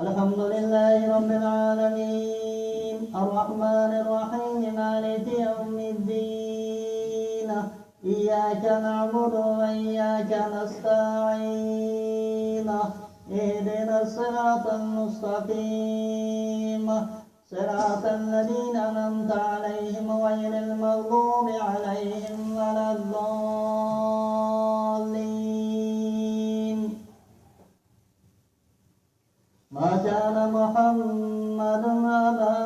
الحمد لله رب العالمين الرحمن الرحيم مالك يوم الدين إياك نعبد وإياك نستعين اهدنا الصراط المستقيم صراط الذين أنعمت عليهم غير المغضوب عليهم ولا الضالين. ما كان محمد أبا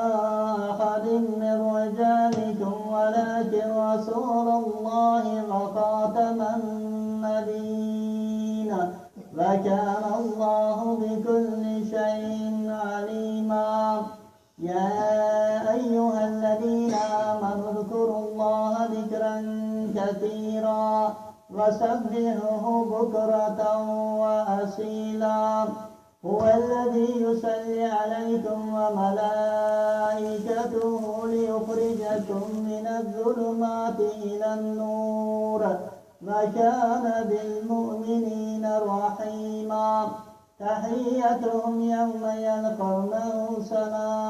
أحد من رجالكم ولكن رسول الله وخاتم النبيين وكان الله بكل شيء عليما. يا أيها الذين آمنوا اذكروا الله ذكرا كثيرا وسبحوه بكرة وأصيلا. هو الذي يصلي عليكم وملائكته ليخرجكم من الظلمات إلى النور وكان بالمؤمنين رحيما. تحيتهم يوم يلقونه سلام